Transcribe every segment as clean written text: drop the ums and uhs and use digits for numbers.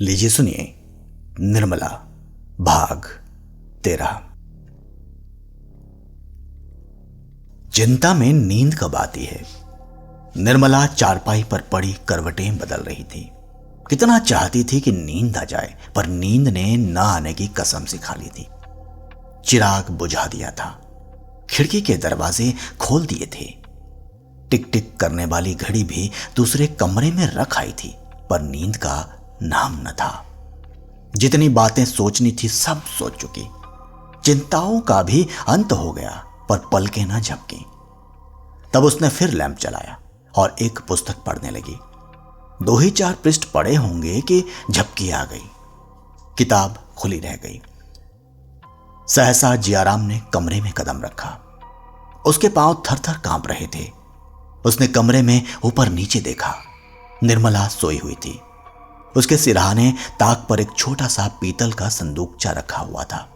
लीजिए सुनिए निर्मला भाग 13। चिंता में नींद कब आती है। निर्मला चारपाई पर पड़ी करवटें बदल रही थी। कितना चाहती थी कि नींद आ जाए, पर नींद ने न आने की कसम सी खा ली थी। चिराग बुझा दिया था, खिड़की के दरवाजे खोल दिए थे। टिक टिक करने वाली घड़ी भी दूसरे कमरे में रख आई थी, पर नींद का नाम न था। जितनी बातें सोचनी थी सब सोच चुकी। चिंताओं का भी अंत हो गया, पर पलकें न झपकी। तब उसने फिर लैंप जलाया और एक पुस्तक पढ़ने लगी। 2 ही 4 पृष्ठ पढ़े होंगे कि झपकी आ गई। किताब खुली रह गई। सहसा जियाराम ने कमरे में कदम रखा। उसके पांव थर थर कांप रहे थे। उसने कमरे में ऊपर नीचे देखा। निर्मला सोई हुई थी। उसके सिरहाने ताक पर एक छोटा सा पीतल का संदूकचा रखा हुआ था।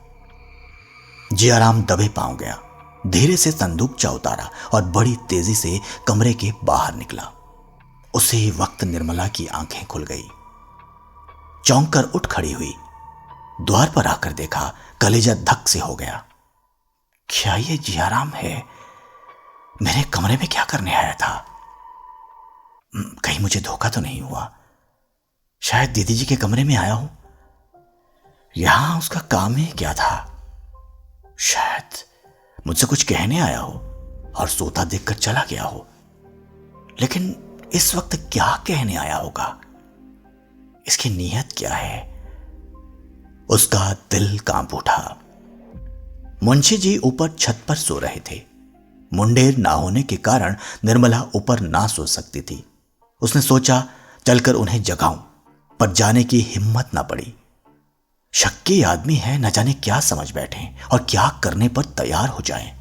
जियाराम दबे पांव गया, धीरे से संदूकचा उतारा और बड़ी तेजी से कमरे के बाहर निकला। उसी वक्त निर्मला की आंखें खुल गई। चौंक कर उठ खड़ी हुई। द्वार पर आकर देखा, कलेजा धक से हो गया। क्या ये जियाराम है? मेरे कमरे में क्या करने आया था? कहीं मुझे धोखा तो नहीं हुआ? शायद दीदी जी के कमरे में आया हूं। यहां उसका काम ही क्या था? शायद मुझसे कुछ कहने आया हो और सोता देखकर चला गया हो। लेकिन इस वक्त क्या कहने आया होगा? इसकी नीयत क्या है? उसका दिल कांप उठा। मुंशी जी ऊपर छत पर सो रहे थे। मुंडेर ना होने के कारण निर्मला ऊपर ना सो सकती थी। उसने सोचा चलकर उन्हें जगाऊं, पर जाने की हिम्मत ना पड़ी। शक्की आदमी है, न जाने क्या समझ बैठे और क्या करने पर तैयार हो जाएं।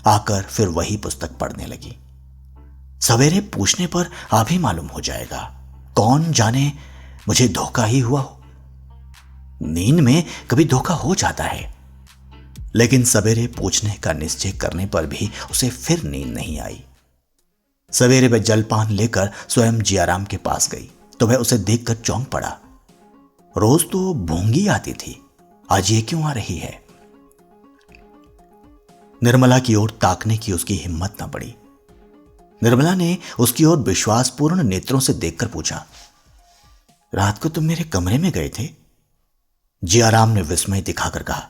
आकर फिर वही पुस्तक पढ़ने लगी। सवेरे पूछने पर आप ही मालूम हो जाएगा। कौन जाने मुझे धोखा ही हुआ हो। नींद में कभी धोखा हो जाता है। लेकिन सवेरे पूछने का निश्चय करने पर भी उसे फिर नींद नहीं आई। सवेरे वह जलपान लेकर स्वयं जियाराम के पास गई तो वह उसे देखकर चौंक पड़ा। रोज तो भोंगी आती थी, आज ये क्यों आ रही है? निर्मला की ओर ताकने की उसकी हिम्मत न पड़ी। निर्मला ने उसकी ओर विश्वासपूर्ण नेत्रों से देखकर पूछा, रात को तुम मेरे कमरे में गए थे? जियाराम ने विस्मय दिखाकर कहा,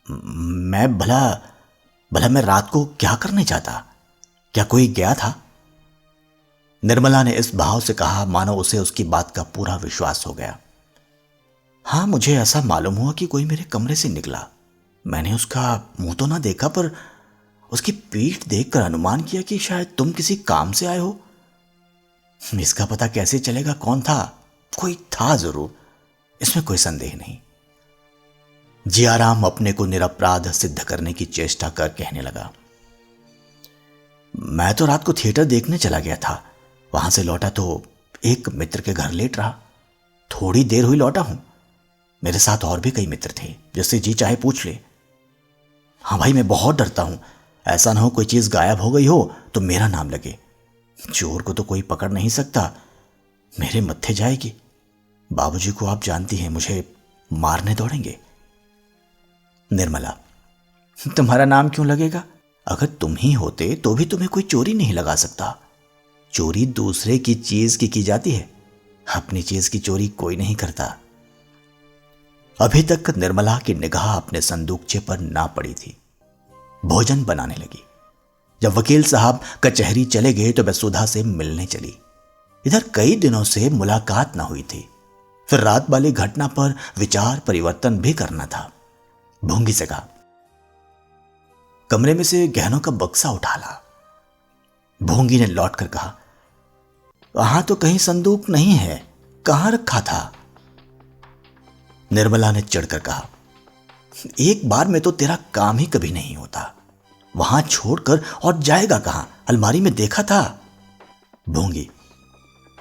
मैं भला मैं रात को क्या करने जाता? क्या कोई गया था? निर्मला ने इस भाव से कहा मानो उसे उसकी बात का पूरा विश्वास हो गया। हां, मुझे ऐसा मालूम हुआ कि कोई मेरे कमरे से निकला। मैंने उसका मुंह तो ना देखा, पर उसकी पीठ देखकर अनुमान किया कि शायद तुम किसी काम से आए हो। इसका पता कैसे चलेगा कौन था? कोई था जरूर, इसमें कोई संदेह नहीं। जियाराम अपने को निरपराध सिद्ध करने की चेष्टा कर कहने लगा, मैं तो रात को थिएटर देखने चला गया था। वहां से लौटा तो एक मित्र के घर लेट रहा। थोड़ी देर हुई लौटा हूं। मेरे साथ और भी कई मित्र थे, जिससे जी चाहे पूछ ले। हाँ भाई, मैं बहुत डरता हूं। ऐसा ना हो कोई चीज गायब हो गई हो तो मेरा नाम लगे। चोर को तो कोई पकड़ नहीं सकता, मेरे मत्थे जाएगी। बाबूजी को आप जानती हैं, मुझे मारने दौड़ेंगे। निर्मला, तुम्हारा नाम क्यों लगेगा? अगर तुम ही होते तो भी तुम्हें कोई चोरी नहीं लगा सकता। चोरी दूसरे की चीज की जाती है, अपनी चीज की चोरी कोई नहीं करता। अभी तक निर्मला की निगाह अपने संदूकचे पर ना पड़ी थी। भोजन बनाने लगी। जब वकील साहब कचहरी चले गए तो वह सुधा से मिलने चली। इधर कई दिनों से मुलाकात ना हुई थी। फिर रात वाली घटना पर विचार परिवर्तन भी करना था। भूंगी से कहा, कमरे में से गहनों का बक्सा उठा ला। भूंगी ने लौटकर कहा, वहां तो कहीं संदूक नहीं है, कहां रखा था? निर्मला ने चिढ़कर कहा, एक बार में तो तेरा काम ही कभी नहीं होता। वहां छोड़कर और जाएगा कहां? अलमारी में देखा था। भूंगी,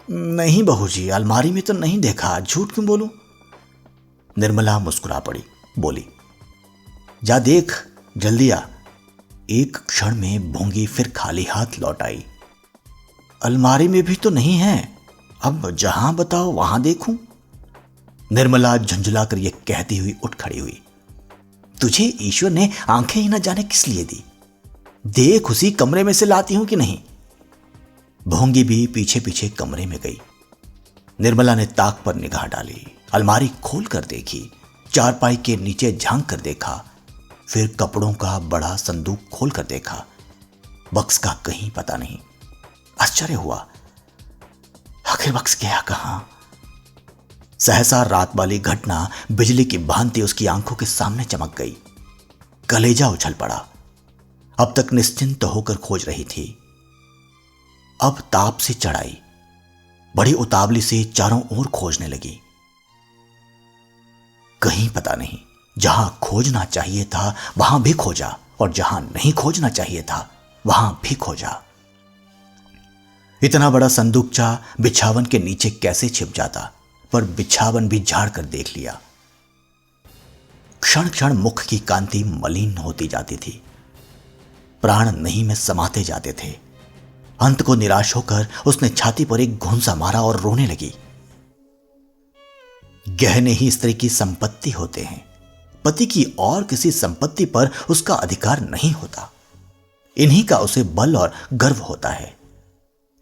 नहीं बहू जी, अलमारी में तो नहीं देखा, झूठ क्यों बोलूं? निर्मला मुस्कुरा पड़ी, बोली, जा देख, जल्दी आ। एक क्षण में भूंगी फिर खाली हाथ लौट आई। अलमारी में भी तो नहीं है, अब जहां बताओ वहां देखूं। निर्मला झुंझुलाकर यह कहती हुई उठ खड़ी हुई, तुझे ईश्वर ने आंखें ही न जाने किस लिए दी, देख उसी कमरे में से लाती हूं कि नहीं। भोंगी भी पीछे पीछे कमरे में गई। निर्मला ने ताक पर निगाह डाली, अलमारी खोल कर देखी, चारपाई के नीचे झांक कर देखा, फिर कपड़ों का बड़ा संदूक खोल कर देखा। बक्स का कहीं पता नहीं। आश्चर्य हुआ, आखिर बक्स गया कहां। सहसा रात वाली घटना बिजली की भांति उसकी आंखों के सामने चमक गई। कलेजा उछल पड़ा। अब तक निश्चिंत होकर खोज रही थी, अब ताप से चढ़ाई, बड़ी उतावली से चारों ओर खोजने लगी। कहीं पता नहीं। जहां खोजना चाहिए था वहां भी खोजा, और जहां नहीं खोजना चाहिए था वहां भी खोजा। इतना बड़ा संदूकचा बिछावन के नीचे कैसे छिप जाता, पर बिछावन भी झाड़ कर देख लिया। क्षण क्षण मुख की कांति मलिन होती जाती थी, प्राण नहीं में समाते जाते थे। अंत को निराश होकर उसने छाती पर एक घूंसा मारा और रोने लगी। गहने ही स्त्री की संपत्ति होते हैं, पति की और किसी संपत्ति पर उसका अधिकार नहीं होता। इन्हीं का उसे बल और गर्व होता है।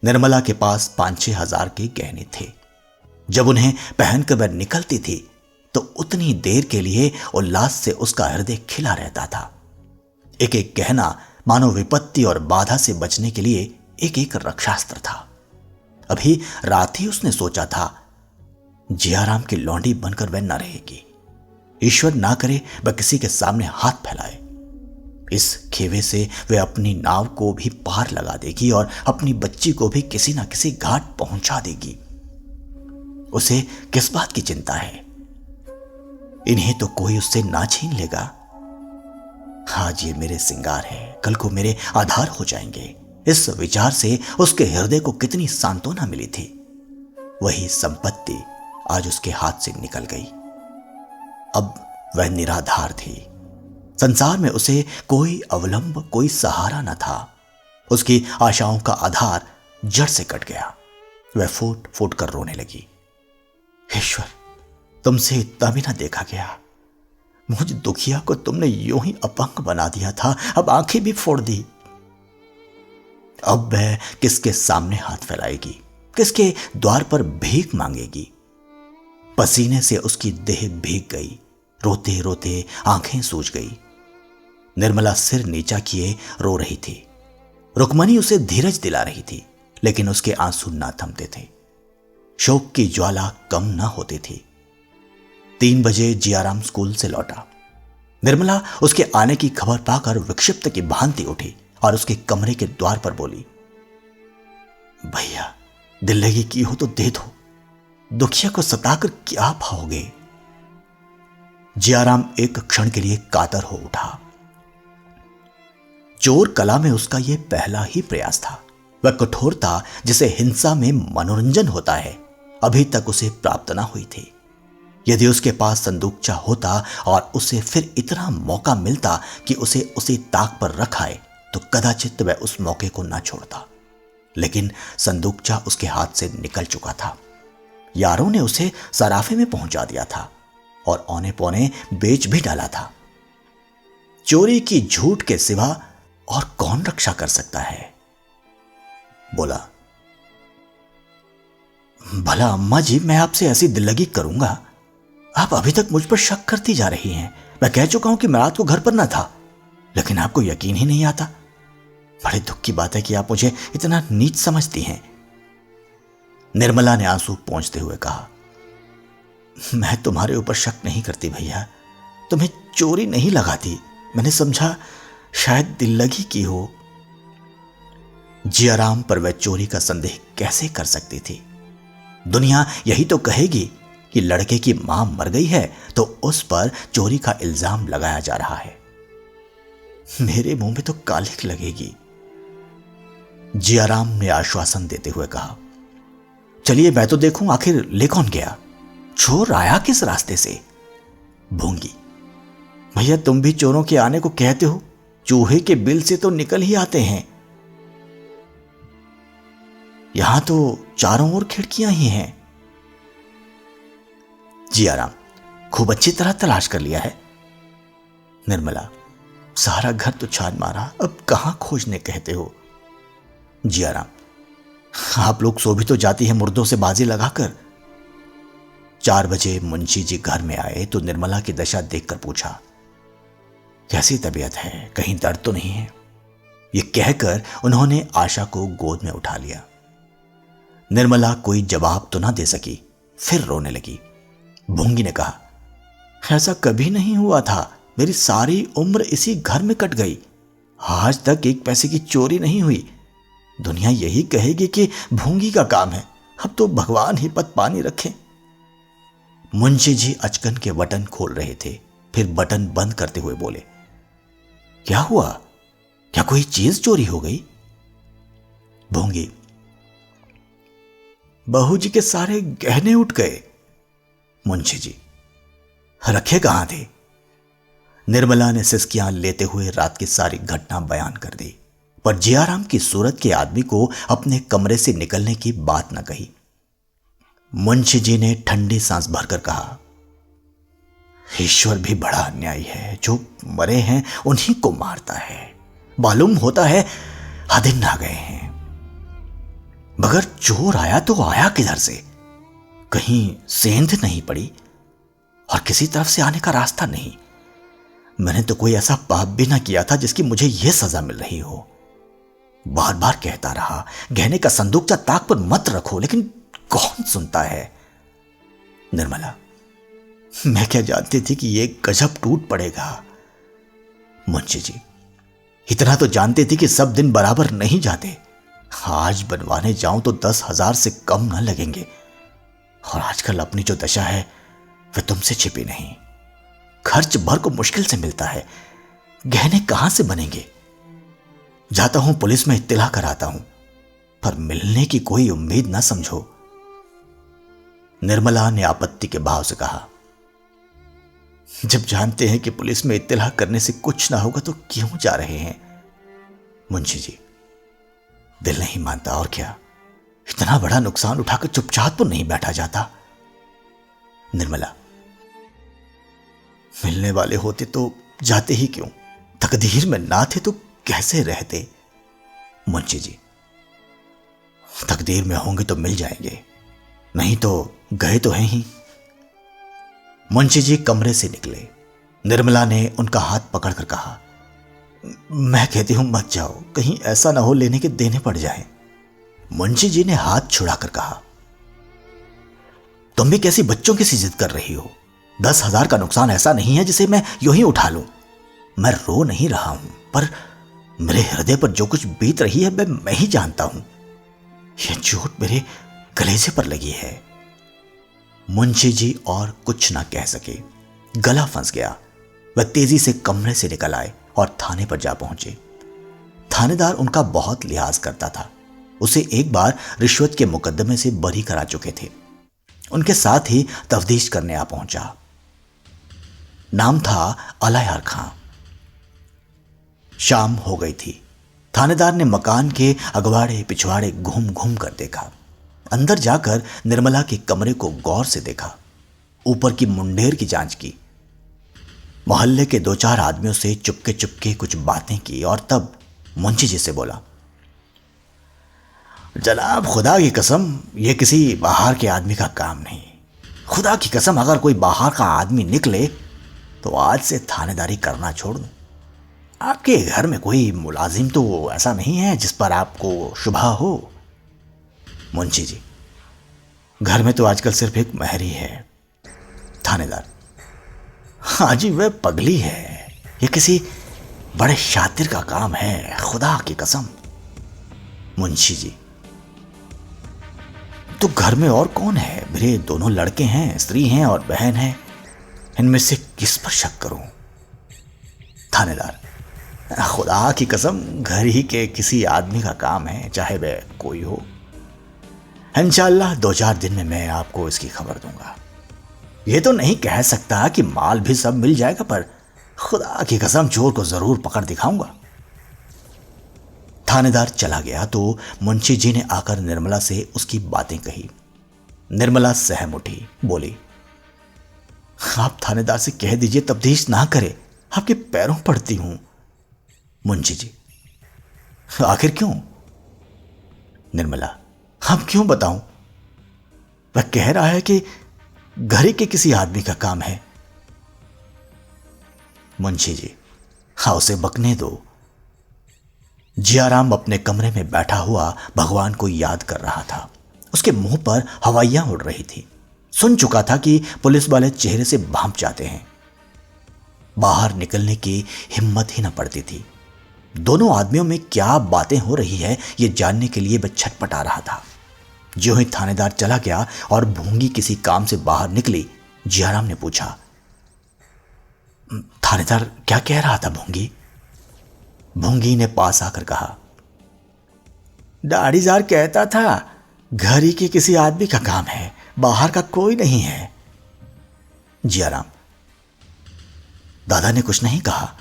निर्मला के पास 5-6 हजार के गहने थे। जब उन्हें पहनकर वह निकलती थी तो उतनी देर के लिए उल्लास से उसका हृदय खिला रहता था। एक एक गहना मानो विपत्ति और बाधा से बचने के लिए एक एक रक्षास्त्र था। अभी रात ही उसने सोचा था, जियाराम की लौंडी बनकर वह न रहेगी। ईश्वर ना करे वह किसी के सामने हाथ फैलाए। इस खेवे से वह अपनी नाव को भी पार लगा देगी और अपनी बच्ची को भी किसी ना किसी घाट पहुंचा देगी। उसे किस बात की चिंता है, इन्हें तो कोई उससे ना छीन लेगा। आज ये मेरे सिंगार है, कल को मेरे आधार हो जाएंगे। इस विचार से उसके हृदय को कितनी सांत्वना मिली थी। वही संपत्ति आज उसके हाथ से निकल गई। अब वह निराधार थी। संसार में उसे कोई अवलंब, कोई सहारा न था। उसकी आशाओं का आधार जड़ से कट गया। वह फूट फूट कर रोने लगी। ईश्वर, तुमसे इतना भी ना देखा गया। मुझ दुखिया को तुमने यूं ही अपंग बना दिया था, अब आंखें भी फोड़ दी। अब वह किसके सामने हाथ फैलाएगी, किसके द्वार पर भीख मांगेगी। पसीने से उसकी देह भीग गई। रोते रोते आंखें सूज गई। निर्मला सिर नीचा किए रो रही थी। रुक्मणी उसे धीरज दिला रही थी, लेकिन उसके आंसू ना थमते थे। शोक की ज्वाला कम ना होती थी। 3 बजे जियाराम स्कूल से लौटा। निर्मला उसके आने की खबर पाकर विक्षिप्त की भांति उठी और उसके कमरे के द्वार पर बोली, भैया, दिल लगी की हो तो दे दो, दुखिया को सताकर क्या पाओगे। जियाराम एक क्षण के लिए कातर हो उठा। चोर कला में उसका यह पहला ही प्रयास था। वह कठोरता जिसे हिंसा में मनोरंजन होता है, अभी तक उसे प्राप्त ना हुई थी। यदि उसके पास संदूकचा होता और उसे फिर इतना मौका मिलता कि उसे उसी ताक पर रखाए, तो कदाचित वह उस मौके को ना छोड़ता। लेकिन संदूकचा उसके हाथ से निकल चुका था। यारों ने उसे सराफे में पहुंचा दिया था और औने पौने बेच भी डाला था। चोरी की झूठ के सिवा और कौन रक्षा कर सकता है। बोला, भला अम्मा जी, मैं आपसे ऐसी दिल्लगी करूंगा? आप अभी तक मुझ पर शक करती जा रही हैं। मैं कह चुका हूं कि मैं रात को घर पर ना था, लेकिन आपको यकीन ही नहीं आता। बड़े दुख की बात है कि आप मुझे इतना नीच समझती हैं। निर्मला ने आंसू पोंछते हुए कहा, मैं तुम्हारे ऊपर शक नहीं करती भैया, तुम्हें चोरी नहीं लगाती। मैंने समझा शायद दिल्लगी की हो। जियाराम पर वह चोरी का संदेह कैसे कर सकती थी? दुनिया यही तो कहेगी कि लड़के की मां मर गई है तो उस पर चोरी का इल्जाम लगाया जा रहा है। मेरे मुंह में तो कालिख लगेगी। जियाराम ने आश्वासन देते हुए कहा, चलिए मैं तो देखूं आखिर ले कौन गया, चोर आया किस रास्ते से। भोंगी, भैया तुम भी चोरों के आने को कहते हो? चूहे के बिल से तो निकल ही आते हैं। यहां तो चारों ओर खिड़कियां ही हैं। जी आराम, खूब अच्छी तरह तलाश कर लिया है। निर्मला, सारा घर तो छान मारा, अब कहां खोजने कहते हो। जी आराम, आप लोग सो भी तो जाती है मुर्दों से बाजी लगाकर। 4 बजे मुंशी जी घर में आए तो निर्मला की दशा देखकर पूछा, कैसी तबीयत है, कहीं दर्द तो नहीं है। ये कहकर उन्होंने आशा को गोद में उठा लिया। निर्मला कोई जवाब तो ना दे सकी, फिर रोने लगी। भूंगी ने कहा, ऐसा कभी नहीं हुआ था, मेरी सारी उम्र इसी घर में कट गई, आज तक 1 पैसे की चोरी नहीं हुई। दुनिया यही कहेगी कि भूंगी का काम है, अब तो भगवान ही पत पानी रखे। मुंशी जी अचकन के बटन खोल रहे थे, फिर बटन बंद करते हुए बोले, क्या हुआ, क्या कोई चीज चोरी हो गई। भूंगी, बहू जी के सारे गहने उठ गए। मुंशी जी, रखे कहां थे। निर्मला ने सिसकियां लेते हुए रात की सारी घटना बयान कर दी, पर जियाराम की सूरत के आदमी को अपने कमरे से निकलने की बात न कही। मुंशी जी ने ठंडी सांस भरकर कहा, ईश्वर भी बड़ा अन्यायी है, जो मरे हैं उन्हीं को मारता है। मालूम होता है दिन आ गए हैं, मगर चोर आया तो आया किधर से, कहीं सेंध नहीं पड़ी और किसी तरफ से आने का रास्ता नहीं। मैंने तो कोई ऐसा पाप भी ना किया था जिसकी मुझे यह सजा मिल रही हो। बार बार कहता रहा, गहने का संदूकचा ताक पर मत रखो, लेकिन कौन सुनता है। निर्मला, मैं क्या जानती थी कि यह गजब टूट पड़ेगा। मुंशी जी, इतना तो जानते थे कि सब दिन बराबर नहीं जाते। आज बनवाने जाऊं तो 10,000 से कम न लगेंगे, और आजकल अपनी जो दशा है वह तुमसे छिपी नहीं। खर्च भर को मुश्किल से मिलता है, गहने कहां से बनेंगे। जाता हूं पुलिस में इत्तिला कराता हूं, पर मिलने की कोई उम्मीद ना समझो। निर्मला ने आपत्ति के भाव से कहा, जब जानते हैं कि पुलिस में इत्तिला करने से कुछ ना होगा तो क्यों जा रहे हैं। मुंशी जी, दिल नहीं मानता और क्या, इतना बड़ा नुकसान उठाकर चुपचाप तो नहीं बैठा जाता। निर्मला, मिलने वाले होते तो जाते ही क्यों, तकदीर में ना थे तो कैसे रहते। मुंशी जी, तकदीर में होंगे तो मिल जाएंगे, नहीं तो गए तो हैं ही। मुंशी जी कमरे से निकले। निर्मला ने उनका हाथ पकड़कर कहा, मैं कहती हूं मत जाओ, कहीं ऐसा ना हो लेने के देने पड़ जाए। मुंशी जी ने हाथ छुड़ाकर कहा, तुम भी कैसी बच्चों की सी जिद कर रही हो। 10,000 का नुकसान ऐसा नहीं है जिसे मैं यूं ही उठा लूं। मैं रो नहीं रहा हूं, पर मेरे हृदय पर जो कुछ बीत रही है वह मैं ही जानता हूं। यह चोट मेरे कलेजे पर लगी है। मुंशी जी और कुछ ना कह सके, गला फंस गया। वह तेजी से कमरे से निकल आए और थाने पर जा पहुंचे। थानेदार उनका बहुत लिहाज करता था, उसे एक बार रिश्वत के मुकदमे से बरी करा चुके थे। उनके साथ ही तफ्तीश करने आ पहुंचा। नाम था अलायार खां। शाम हो गई थी। थानेदार ने मकान के अगवाड़े पिछवाड़े घूम घूम कर देखा। अंदर जाकर निर्मला के कमरे को गौर से देखा, ऊपर की मुंडेर की जांच की, मोहल्ले के 2-4 आदमियों से चुपके चुपके कुछ बातें की और तब मुंशी जी से बोला, जनाब खुदा की कसम यह किसी बाहर के आदमी का काम नहीं। खुदा की कसम अगर कोई बाहर का आदमी निकले तो आज से थानेदारी करना छोड़ दूं। आपके घर में कोई मुलाजिम तो ऐसा नहीं है जिस पर आपको शुबा हो। मुंशी जी, घर में तो आजकल सिर्फ एक महरी है। थानेदार, हाँ जी, वह पगली है, ये किसी बड़े शातिर का काम है, खुदा की कसम। मुंशी जी, तो घर में और कौन है? मेरे 2 लड़के हैं, स्त्री हैं और बहन है, इनमें से किस पर शक करूं? थानेदार, खुदा की कसम घर ही के किसी आदमी का काम है, चाहे वह कोई हो। इंशाअल्लाह 2-4 दिन में मैं आपको इसकी खबर दूंगा। यह तो नहीं कह सकता कि माल भी सब मिल जाएगा, पर खुदा की कसम चोर को जरूर पकड़ दिखाऊंगा। थानेदार चला गया तो मुंशी जी ने आकर निर्मला से उसकी बातें कही। निर्मला सहम उठी, बोली, आप थानेदार से कह दीजिए तफ्तीश ना करे, आपके पैरों पड़ती हूं। मुंशी जी, आखिर क्यों? निर्मला, अब क्यों बताऊं? वह कह रहा है कि घर ही के किसी आदमी का काम है। मुंशी जी, हाँ, उसे बकने दो। जियाराम अपने कमरे में बैठा हुआ भगवान को याद कर रहा था। उसके मुंह पर हवाइयां उड़ रही थी। सुन चुका था कि पुलिस वाले चेहरे से भांप जाते हैं। बाहर निकलने की हिम्मत ही न पड़ती थी। दोनों आदमियों में क्या बातें हो रही है ये जानने के लिए वह छटपटा रहा था। ज्यों ही थानेदार चला गया और भूंगी किसी काम से बाहर निकली, जियाराम ने पूछा, थानेदार क्या कह रहा था भूंगी? भूंगी ने पास आकर कहा, दाढ़ीदार कहता था घर ही के किसी आदमी का काम है, बाहर का कोई नहीं है। जियाराम, दादा ने कुछ नहीं कहा?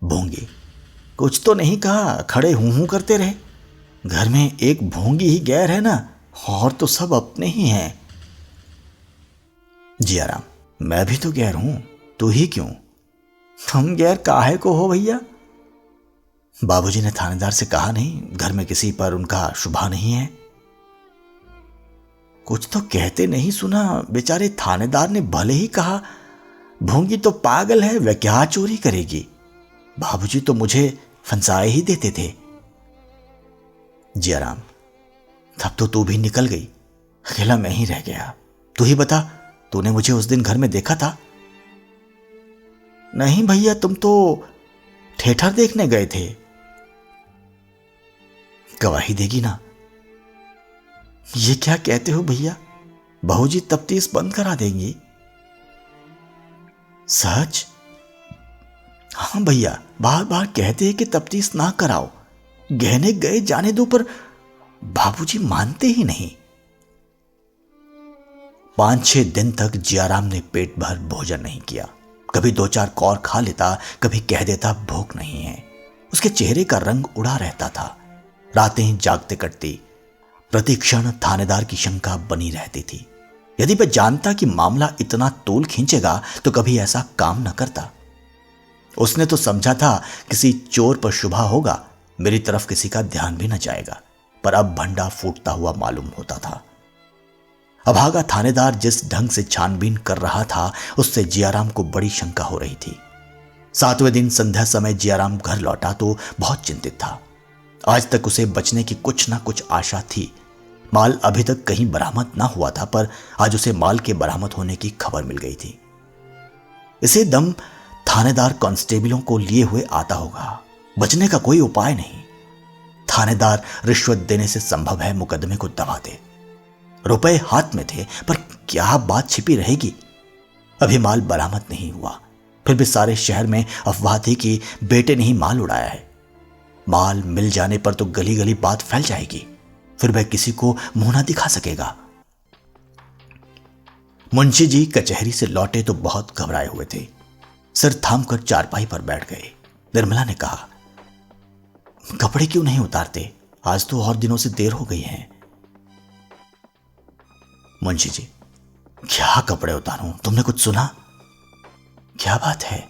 भूंगी, कुछ तो नहीं कहा, खड़े हूं करते रहे। घर में एक भूंगी ही गैर है ना, और तो सब अपने ही हैं। जियाराम, मैं भी तो गैर हूं, तू ही क्यों? तुम गैर काहे को हो भैया? बाबूजी ने थानेदार से कहा नहीं घर में किसी पर उनका शुभा नहीं है? कुछ तो कहते नहीं सुना? बेचारे थानेदार ने भले ही कहा भूंगी तो पागल है, वह क्या चोरी करेगी। बाबूजी तो मुझे फंसाए ही देते थे। जियाराम, तब तो तू भी निकल गई, अकेला मैं ही रह गया। तू ही बता, तूने मुझे उस दिन घर में देखा था? नहीं भैया, तुम तो थिएटर देखने गए थे। गवाही देगी ना? ये क्या कहते हो भैया, बहूजी तफ्तीश बंद करा देंगी? सच? हाँ भैया, बार बार कहते हैं कि तफ्तीश ना कराओ, गहने गए जाने दो, पर बाबूजी मानते ही नहीं। 5-6 दिन तक जियाराम ने पेट भर भोजन नहीं किया। कभी 2-4 कौर खा लेता, कभी कह देता भूख नहीं है। उसके चेहरे का रंग उड़ा रहता था। रातें जागते कटती। प्रतिक्षण थानेदार की शंका बनी रहती थी। यदि वह जानता कि मामला इतना तूल खींचेगा तो कभी ऐसा काम न करता। उसने तो समझा था किसी चोर पर शुभा होगा, मेरी तरफ किसी का ध्यान भी न जाएगा, पर अब भंडा फूटता हुआ मालूम होता था। अभागा थानेदार जिस ढंग से छानबीन कर रहा था उससे जियाराम को बड़ी शंका हो रही थी। 7वें दिन संध्या समय जियाराम घर लौटा तो बहुत चिंतित था। आज तक उसे बचने की कुछ ना कुछ आशा थी। माल अभी तक कहीं बरामद ना हुआ था, पर आज उसे माल के बरामद होने की खबर मिल गई थी। इसे दम थानेदार कांस्टेबलों को लिए हुए आता होगा। बचने का कोई उपाय नहीं। थानेदार रिश्वत देने से संभव है मुकदमे को दबा दे। रुपए हाथ में थे, पर क्या बात छिपी रहेगी? अभी माल बरामद नहीं हुआ, फिर भी सारे शहर में अफवाह थी कि बेटे ने ही माल उड़ाया है। माल मिल जाने पर तो गली गली बात फैल जाएगी, फिर वह किसी को मुंह ना दिखा सकेगा। मुंशी जी कचहरी से लौटे तो बहुत घबराए हुए थे। सिर थामकर चारपाई पर बैठ गए। निर्मला ने कहा, कपड़े क्यों नहीं उतारते? आज तो और दिनों से देर हो गई है। मुंशी जी, क्या कपड़े उतारूं? तुमने कुछ सुना? क्या बात है?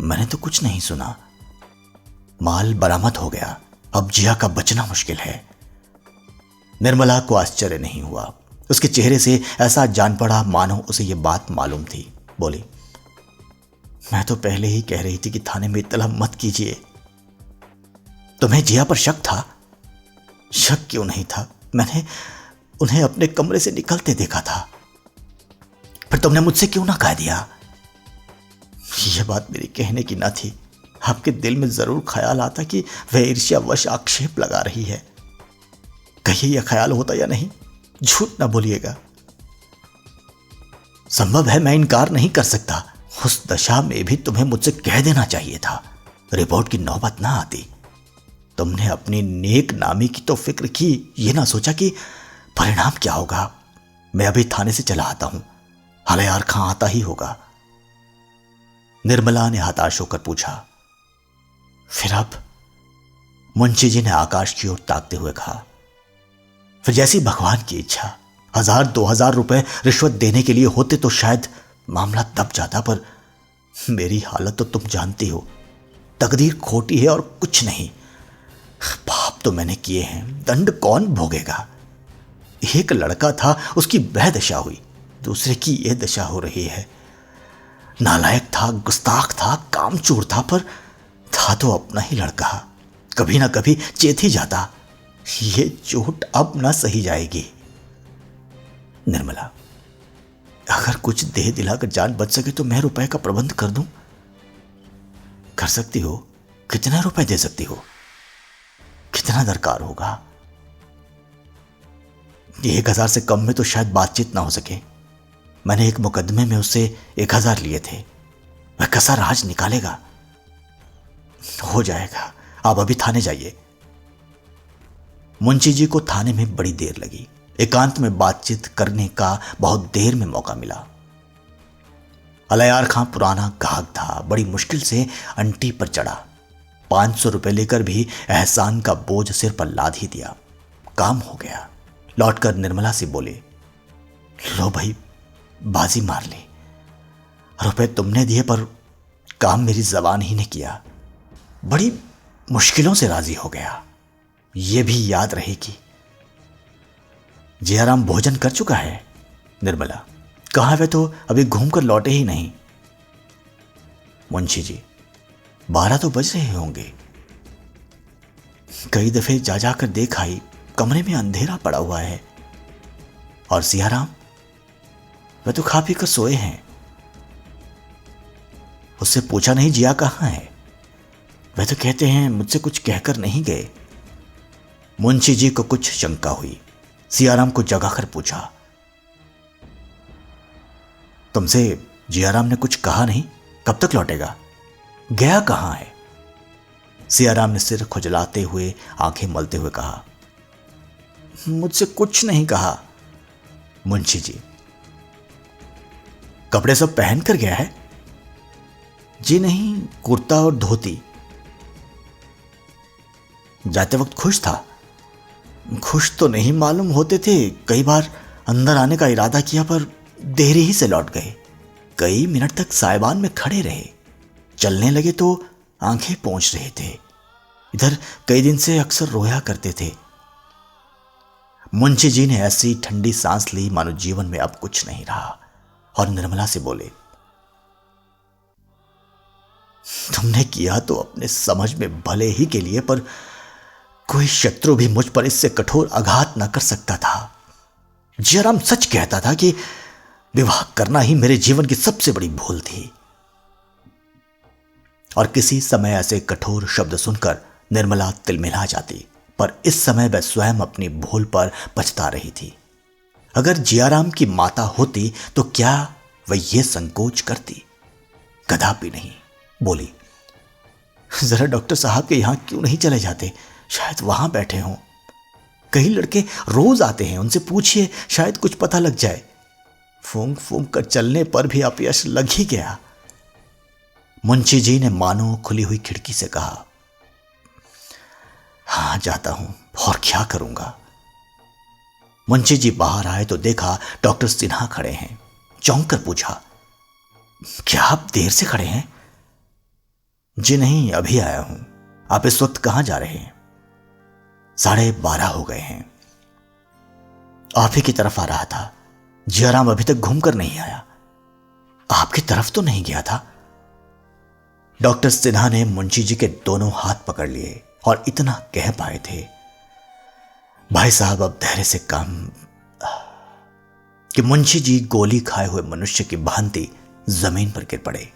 मैंने तो कुछ नहीं सुना। माल बरामद हो गया, अब जिया का बचना मुश्किल है। निर्मला को आश्चर्य नहीं हुआ। उसके चेहरे से ऐसा जान पड़ा मानो उसे यह बात मालूम थी। बोली, मैं तो पहले ही कह रही थी कि थाने में इत्तला मत कीजिए। तुम्हें जिया पर शक था? शक क्यों नहीं था, मैंने उन्हें अपने कमरे से निकलते देखा था। फिर तुमने मुझसे क्यों ना कह दिया? यह बात मेरी कहने की ना थी। आपके दिल में जरूर ख्याल आता कि वह ईर्ष्यावश आक्षेप लगा रही है। कहिए यह ख्याल होता या नहीं, झूठ ना बोलिएगा। संभव है, मैं इनकार नहीं कर सकता। उस दशा में भी तुम्हें मुझसे कह देना चाहिए था, रिपोर्ट की नौबत ना आती। तुमने अपनी नेक नामी की तो फिक्र की, यह ना सोचा कि परिणाम क्या होगा। मैं अभी थाने से चला आता हूं, हलयार खां आता ही होगा। निर्मला ने हताश होकर पूछा, फिर अब? मुंशी जी ने आकाश की ओर ताकते हुए कहा, फिर जैसी भगवान की इच्छा। 1,000-2,000 रुपए रिश्वत देने के लिए होते तो शायद मामला दब जाता, पर मेरी हालत तो तुम जानती हो। तकदीर खोटी है और कुछ नहीं। पाप तो मैंने किए हैं, दंड कौन भोगेगा। एक लड़का था, उसकी वह दशा हुई, दूसरे की यह दशा हो रही है। नालायक था, गुस्ताख था, कामचोर था, पर था तो अपना ही लड़का। कभी ना कभी चेत ही जाता। ये चोट अब ना सही जाएगी। निर्मला, अगर कुछ दे दिलाकर जान बच सके तो मैं रुपए का प्रबंध कर दूं। कर सकती हो? कितना रुपए दे सकती हो? कितना दरकार होगा? 1,000 से कम में तो शायद बातचीत ना हो सके। मैंने एक मुकदमे में उससे 1,000 लिए थे। वह कसा राज निकालेगा। हो जाएगा, आप अभी थाने जाइए। मुंशी जी को थाने में बड़ी देर लगी। एकांत में बातचीत करने का बहुत देर में मौका मिला। अलयार खां पुराना गाहक था, बड़ी मुश्किल से अंटी पर चढ़ा। 500 रुपए लेकर भी एहसान का बोझ सिर पर लाद ही दिया। काम हो गया। लौटकर निर्मला से बोले, लो भाई, बाजी मार ली। रुपए तुमने दिए पर काम मेरी जबान ही ने किया। बड़ी मुश्किलों से राजी हो गया। ये भी याद रहेगी। जयराम भोजन कर चुका है? निर्मला, कहां? वे तो अभी घूम कर लौटे ही नहीं। मुंशी जी, 12 तो बज रहे होंगे। कई दफे जा जाकर देख आई, कमरे में अंधेरा पड़ा हुआ है। और सियाराम? वे तो खा पी कर सोए हैं। उससे पूछा नहीं जिया कहां है? वे तो कहते हैं मुझसे कुछ कहकर नहीं गए। मुंशी जी को कुछ शंका हुई। सियाराम को जगाकर पूछा, तुमसे जियाराम ने कुछ कहा नहीं? कब तक लौटेगा? गया कहां है? सियाराम ने सिर खुजलाते हुए आंखें मलते हुए कहा, मुझसे कुछ नहीं कहा। मुंशी जी, कपड़े सब पहन कर गया है? जी नहीं, कुर्ता और धोती। जाते वक्त खुश था? खुश तो नहीं मालूम होते थे। कई बार अंदर आने का इरादा किया पर देरी ही से लौट गए। कई मिनट तक साइबान में खड़े रहे। चलने लगे तो आंखें पोंछ रहे थे। इधर कई दिन से अक्सर रोया करते थे। मुंशी जी ने ऐसी ठंडी सांस ली मानो जीवन में अब कुछ नहीं रहा, और निर्मला से बोले, तुमने किया तो अपने समझ में भले ही के लिए, पर कोई शत्रु भी मुझ पर इससे कठोर आघात न कर सकता था। जयराम सच कहता था कि विवाह करना ही मेरे जीवन की सबसे बड़ी भूल थी। और किसी समय ऐसे कठोर शब्द सुनकर निर्मला तिलमिला जाती, पर इस समय वह स्वयं अपनी भूल पर पछता रही थी। अगर जियाराम की माता होती तो क्या वह यह संकोच करती? कदापि नहीं। बोली, जरा डॉक्टर साहब के यहां क्यों नहीं चले जाते? शायद वहां बैठे हों। कई लड़के रोज आते हैं, उनसे पूछिए, शायद कुछ पता लग जाए। फूंक फूंक कर चलने पर भी अपयश लग ही गया। मुंशी जी ने मानो खुली हुई खिड़की से कहा, हां जाता हूं, और क्या करूंगा। मुंशी जी बाहर आए तो देखा डॉक्टर सिन्हा खड़े हैं। चौंक कर पूछा, क्या आप देर से खड़े हैं? जी नहीं, अभी आया हूं। आप इस वक्त कहां जा रहे हैं? 12:30 हो गए हैं। आप ही की तरफ आ रहा था। जयराम अभी तक घूमकर नहीं आया। आपकी तरफ तो नहीं गया था? डॉक्टर सिन्हा ने मुंशी जी के दोनों हाथ पकड़ लिए और इतना कह पाए थे, भाई साहब अब धैर्य से काम, कि मुंशी जी गोली खाए हुए मनुष्य की भांति जमीन पर गिर पड़े।